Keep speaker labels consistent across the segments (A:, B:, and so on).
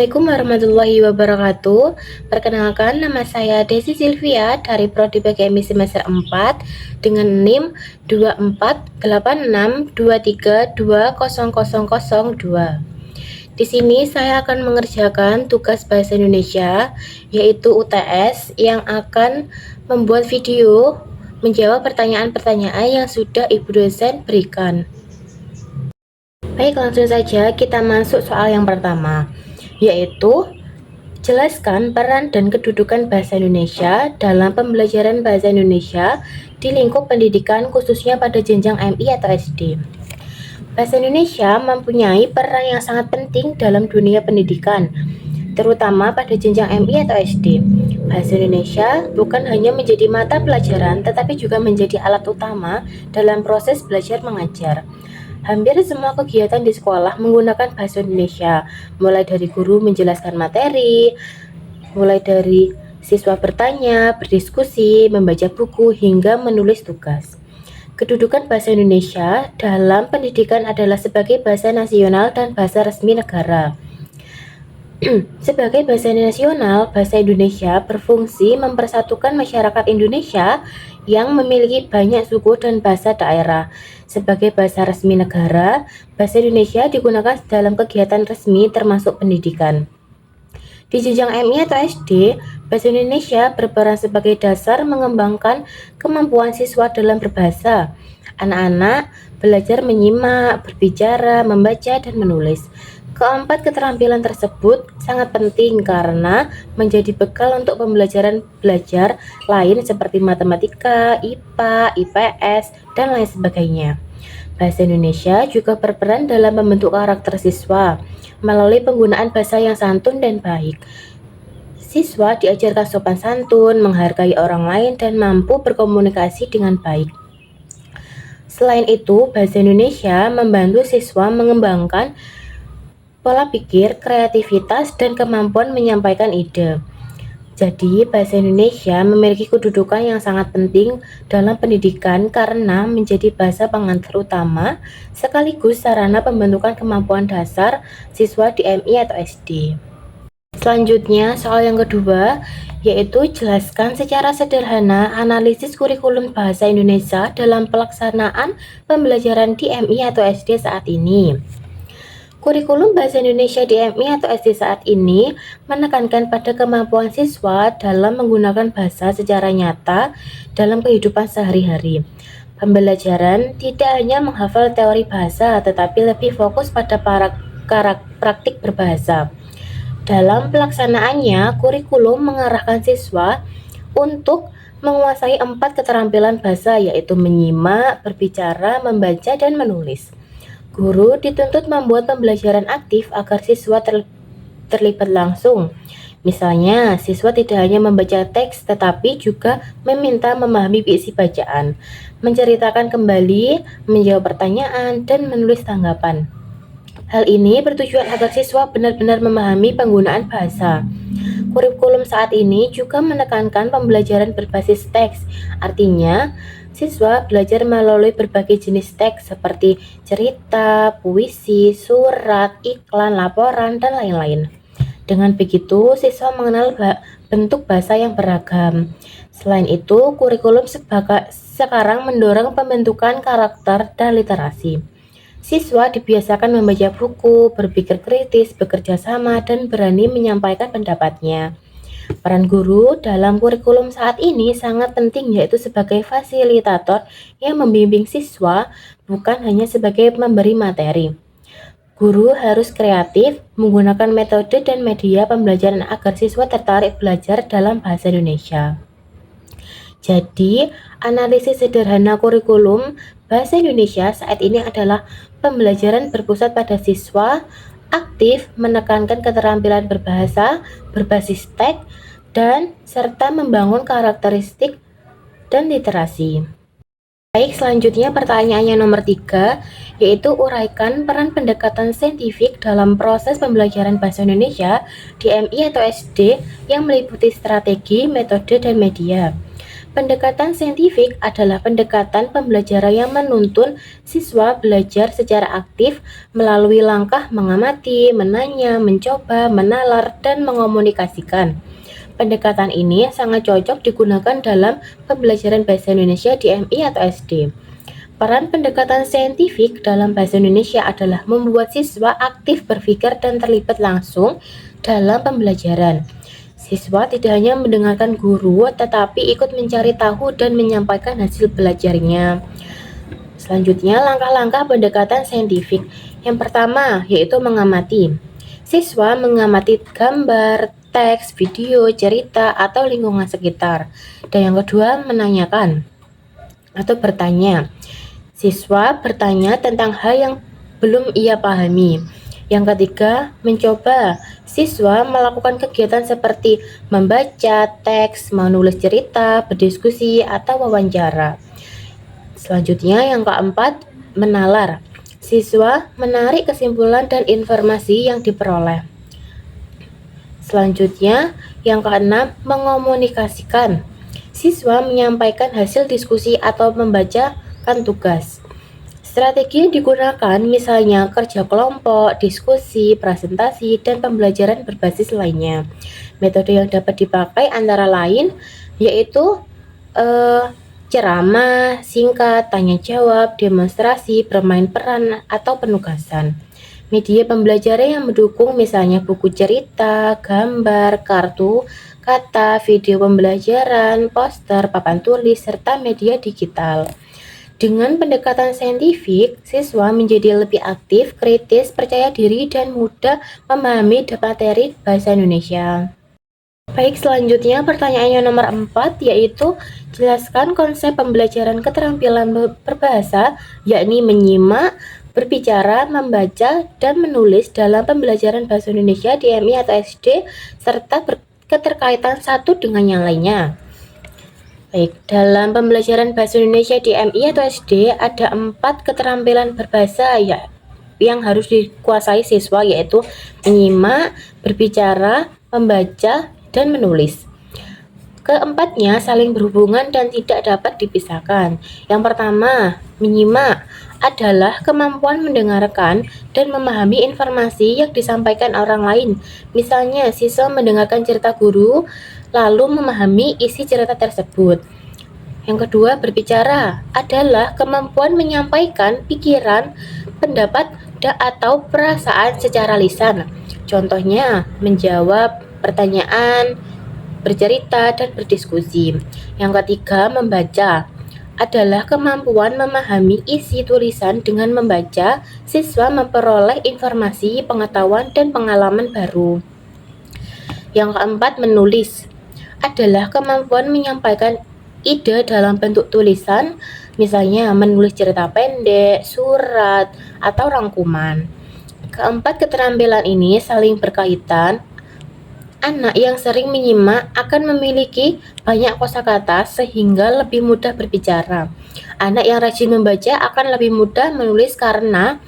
A: Assalamualaikum warahmatullahi wabarakatuh. Perkenalkan, nama saya Desi Silvia dari Prodi PKMI semester 4 dengan NIM 248623200002. Di sini saya akan mengerjakan tugas bahasa Indonesia yaitu UTS yang akan membuat video menjawab pertanyaan-pertanyaan yang sudah Ibu dosen berikan. Baik, langsung saja kita masuk soal yang pertama, yaitu jelaskan peran dan kedudukan bahasa Indonesia dalam pembelajaran bahasa Indonesia di lingkup pendidikan khususnya pada jenjang MI atau SD. Bahasa Indonesia mempunyai peran yang sangat penting dalam dunia pendidikan, terutama pada jenjang MI atau SD. Bahasa Indonesia bukan hanya menjadi mata pelajaran, tetapi juga menjadi alat utama dalam proses belajar mengajar. Hampir semua kegiatan di sekolah menggunakan bahasa Indonesia, mulai dari guru menjelaskan materi, mulai dari siswa bertanya, berdiskusi, membaca buku, hingga menulis tugas. Kedudukan bahasa Indonesia dalam pendidikan adalah sebagai bahasa nasional dan bahasa resmi negara. Sebagai bahasa nasional, bahasa Indonesia berfungsi mempersatukan masyarakat Indonesia yang memiliki banyak suku dan bahasa daerah. Sebagai bahasa resmi negara, bahasa Indonesia digunakan dalam kegiatan resmi termasuk pendidikan. Di jenjang MI atau SD, bahasa Indonesia berperan sebagai dasar mengembangkan kemampuan siswa dalam berbahasa. Anak-anak belajar menyimak, berbicara, membaca, dan menulis. Keempat keterampilan tersebut sangat penting karena menjadi bekal untuk pembelajaran belajar lain seperti matematika, IPA, IPS, dan lain sebagainya. Bahasa Indonesia juga berperan dalam membentuk karakter siswa melalui penggunaan bahasa yang santun dan baik. Siswa diajarkan sopan santun, menghargai orang lain, dan mampu berkomunikasi dengan baik. Selain itu, bahasa Indonesia membantu siswa mengembangkan pola pikir, kreativitas, dan kemampuan menyampaikan ide. Jadi, bahasa Indonesia memiliki kedudukan yang sangat penting dalam pendidikan karena menjadi bahasa pengantar utama sekaligus sarana pembentukan kemampuan dasar siswa di MI atau SD. Selanjutnya, soal yang kedua, yaitu jelaskan secara sederhana analisis kurikulum bahasa Indonesia dalam pelaksanaan pembelajaran di MI atau SD saat ini. Kurikulum Bahasa Indonesia di MI atau SD saat ini menekankan pada kemampuan siswa dalam menggunakan bahasa secara nyata dalam kehidupan sehari-hari. Pembelajaran tidak hanya menghafal teori bahasa, tetapi lebih fokus pada praktik berbahasa. Dalam pelaksanaannya, kurikulum mengarahkan siswa untuk menguasai 4 keterampilan bahasa, yaitu menyimak, berbicara, membaca, dan menulis. Guru dituntut membuat pembelajaran aktif agar siswa terlibat langsung. Misalnya, siswa tidak hanya membaca teks tetapi juga meminta memahami isi bacaan, menceritakan kembali, menjawab pertanyaan, dan menulis tanggapan. Hal ini bertujuan agar siswa benar-benar memahami penggunaan bahasa. Kurikulum saat ini juga menekankan pembelajaran berbasis teks, artinya siswa belajar melalui berbagai jenis teks seperti cerita, puisi, surat, iklan, laporan, dan lain-lain. Dengan begitu, siswa mengenal bentuk bahasa yang beragam. Selain itu, kurikulum sekarang mendorong pembentukan karakter dan literasi. Siswa dibiasakan membaca buku, berpikir kritis, bekerja sama, dan berani menyampaikan pendapatnya. Peran guru dalam kurikulum saat ini sangat penting, yaitu sebagai fasilitator yang membimbing siswa, bukan hanya sebagai memberi materi. Guru harus kreatif, menggunakan metode dan media pembelajaran agar siswa tertarik belajar dalam bahasa Indonesia. Jadi, analisis sederhana kurikulum bahasa Indonesia saat ini adalah pembelajaran berpusat pada siswa, aktif, menekankan keterampilan berbahasa, berbasis teks, dan serta membangun karakteristik dan literasi. Baik, selanjutnya pertanyaannya nomor 3, yaitu uraikan peran pendekatan saintifik dalam proses pembelajaran bahasa Indonesia di MI atau SD yang meliputi strategi, metode, dan media. Pendekatan saintifik adalah pendekatan pembelajaran yang menuntun siswa belajar secara aktif melalui langkah mengamati, menanya, mencoba, menalar, dan mengomunikasikan. Pendekatan ini sangat cocok digunakan dalam pembelajaran bahasa Indonesia di MI atau SD. Peran pendekatan saintifik dalam bahasa Indonesia adalah membuat siswa aktif berpikir dan terlibat langsung dalam pembelajaran. Siswa tidak hanya mendengarkan guru, tetapi ikut mencari tahu dan menyampaikan hasil belajarnya. Selanjutnya, langkah-langkah pendekatan saintifik. Yang pertama, yaitu mengamati. Siswa mengamati gambar, teks, video, cerita, atau lingkungan sekitar. Dan yang kedua, menanyakan atau bertanya. Siswa bertanya tentang hal yang belum ia pahami. Yang ketiga, mencoba. Siswa melakukan kegiatan seperti membaca teks, menulis cerita, berdiskusi, atau wawancara. Selanjutnya, yang keempat, menalar. Siswa menarik kesimpulan dan informasi yang diperoleh. Selanjutnya, yang keenam, mengomunikasikan. Siswa menyampaikan hasil diskusi atau membacakan tugas. Strategi yang digunakan misalnya kerja kelompok, diskusi, presentasi, dan pembelajaran berbasis lainnya. Metode yang dapat dipakai antara lain yaitu ceramah, singkat, tanya jawab, demonstrasi, bermain peran, atau penugasan. Media pembelajaran yang mendukung misalnya buku cerita, gambar, kartu, kata, video pembelajaran, poster, papan tulis, serta media digital. Dengan pendekatan saintifik, siswa menjadi lebih aktif, kritis, percaya diri, dan mudah memahami materi bahasa Indonesia. Baik, selanjutnya pertanyaannya nomor 4, yaitu jelaskan konsep pembelajaran keterampilan berbahasa, yakni menyimak, berbicara, membaca, dan menulis dalam pembelajaran bahasa Indonesia di MI atau SD, serta keterkaitan satu dengan yang lainnya. Baik, dalam pembelajaran bahasa Indonesia di MI atau SD ada 4 keterampilan berbahasa yang harus dikuasai siswa, yaitu menyimak, berbicara, membaca, dan menulis. Keempatnya saling berhubungan dan tidak dapat dipisahkan. Yang pertama, menyimak adalah kemampuan mendengarkan dan memahami informasi yang disampaikan orang lain. Misalnya, siswa mendengarkan cerita guru, lalu memahami isi cerita tersebut. Yang kedua, berbicara adalah kemampuan menyampaikan pikiran, pendapat, atau perasaan secara lisan. Contohnya, menjawab pertanyaan, bercerita, dan berdiskusi. Yang ketiga, membaca adalah kemampuan memahami isi tulisan. Dengan membaca, siswa memperoleh informasi, pengetahuan, dan pengalaman baru. Yang keempat, menulis adalah kemampuan menyampaikan ide dalam bentuk tulisan, misalnya menulis cerita pendek, surat, atau rangkuman. Keempat keterampilan ini saling berkaitan. Anak yang sering menyimak akan memiliki banyak kosakata sehingga lebih mudah berbicara. Anak yang rajin membaca akan lebih mudah menulis karena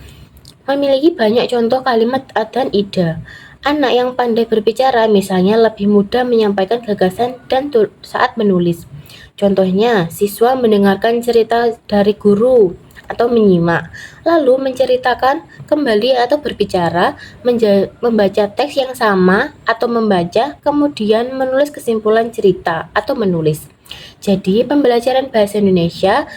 A: memiliki banyak contoh kalimat dan ide. Anak yang pandai berbicara misalnya lebih mudah menyampaikan gagasan dan saat menulis. Contohnya, siswa mendengarkan cerita dari guru atau menyimak, lalu menceritakan kembali atau berbicara, membaca teks yang sama atau membaca, kemudian menulis kesimpulan cerita atau menulis. Jadi, pembelajaran bahasa Indonesia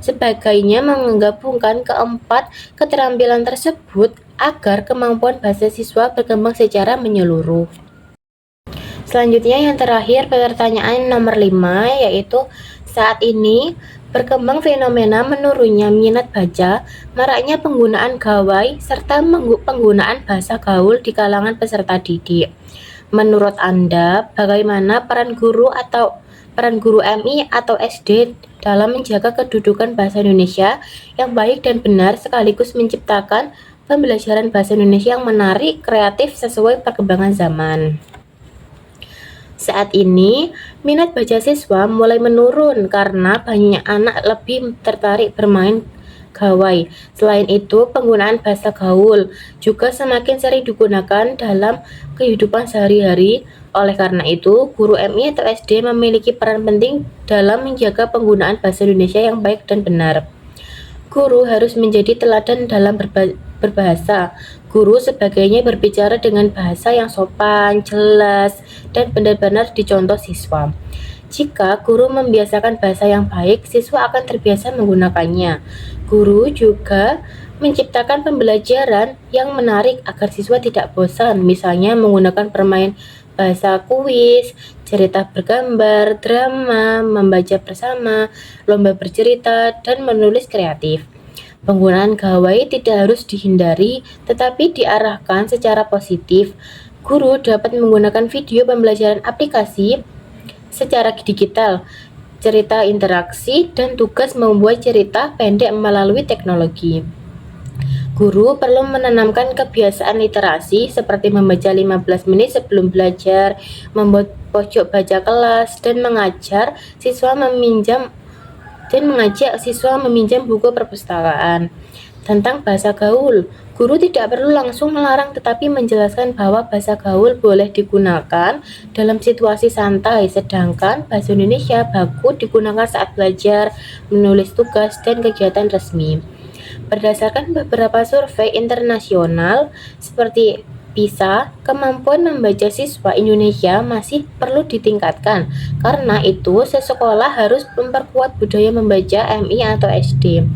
A: sebagainya menggabungkan keempat keterampilan tersebut agar kemampuan bahasa siswa berkembang secara menyeluruh. Selanjutnya yang terakhir pertanyaan nomor 5, yaitu saat ini berkembang fenomena menurunnya minat baca, maraknya penggunaan gawai, serta penggunaan bahasa gaul di kalangan peserta didik. Menurut Anda, bagaimana peran guru MI atau SD dalam menjaga kedudukan bahasa Indonesia yang baik dan benar sekaligus menciptakan pembelajaran bahasa Indonesia yang menarik, kreatif, sesuai perkembangan zaman? Saat ini, minat baca siswa mulai menurun karena banyak anak lebih tertarik bermain gawai. Selain itu, penggunaan bahasa gaul juga semakin sering digunakan dalam kehidupan sehari-hari. Oleh karena itu, guru MI atau SD memiliki peran penting dalam menjaga penggunaan bahasa Indonesia yang baik dan benar. Guru harus menjadi teladan dalam berbahasa. Guru sebagainya berbicara dengan bahasa yang sopan, jelas, dan benar-benar dicontoh siswa. Jika guru membiasakan bahasa yang baik, siswa akan terbiasa menggunakannya. Guru juga menciptakan pembelajaran yang menarik agar siswa tidak bosan, misalnya menggunakan permainan bahasa kuis, cerita bergambar, drama, membaca bersama, lomba bercerita, dan menulis kreatif. Penggunaan gawai tidak harus dihindari, tetapi diarahkan secara positif. Guru dapat menggunakan video pembelajaran aplikasi secara digital, cerita interaksi, dan tugas membuat cerita pendek melalui teknologi. Guru perlu menanamkan kebiasaan literasi seperti membaca 15 menit sebelum belajar, membuat pojok baca kelas, dan mengajak siswa meminjam buku perpustakaan. Tentang bahasa gaul, guru tidak perlu langsung melarang tetapi menjelaskan bahwa bahasa gaul boleh digunakan dalam situasi santai, sedangkan bahasa Indonesia baku digunakan saat belajar, menulis tugas, dan kegiatan resmi. Berdasarkan beberapa survei internasional seperti PISA, kemampuan membaca siswa Indonesia masih perlu ditingkatkan. Karena itu, sekolah harus memperkuat budaya membaca MI atau SD.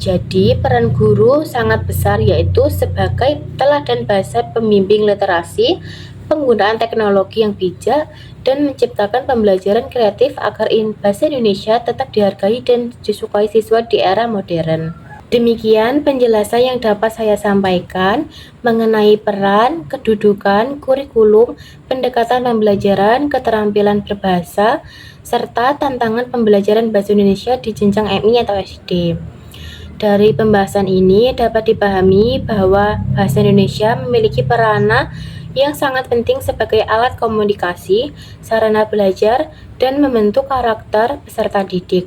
A: Jadi, peran guru sangat besar, yaitu sebagai teladan bahasa, pembimbing literasi, penggunaan teknologi yang bijak, dan menciptakan pembelajaran kreatif agar bahasa Indonesia tetap dihargai dan disukai siswa di era modern. Demikian penjelasan yang dapat saya sampaikan mengenai peran, kedudukan, kurikulum, pendekatan pembelajaran, keterampilan berbahasa, serta tantangan pembelajaran bahasa Indonesia di jenjang MI atau SD. Dari pembahasan ini dapat dipahami bahwa bahasa Indonesia memiliki peranan yang sangat penting sebagai alat komunikasi, sarana belajar, dan membentuk karakter peserta didik.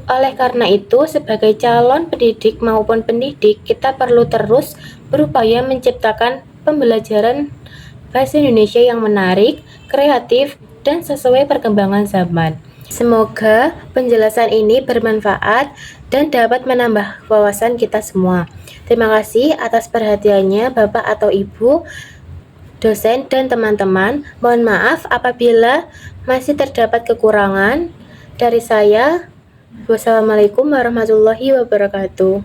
A: Oleh karena itu, sebagai calon pendidik maupun pendidik, kita perlu terus berupaya menciptakan pembelajaran bahasa Indonesia yang menarik, kreatif, dan sesuai perkembangan zaman. Semoga penjelasan ini bermanfaat dan dapat menambah wawasan kita semua. Terima kasih atas perhatiannya Bapak atau Ibu, dosen, dan teman-teman. Mohon maaf apabila masih terdapat kekurangan dari saya. Wassalamualaikum warahmatullahi wabarakatuh.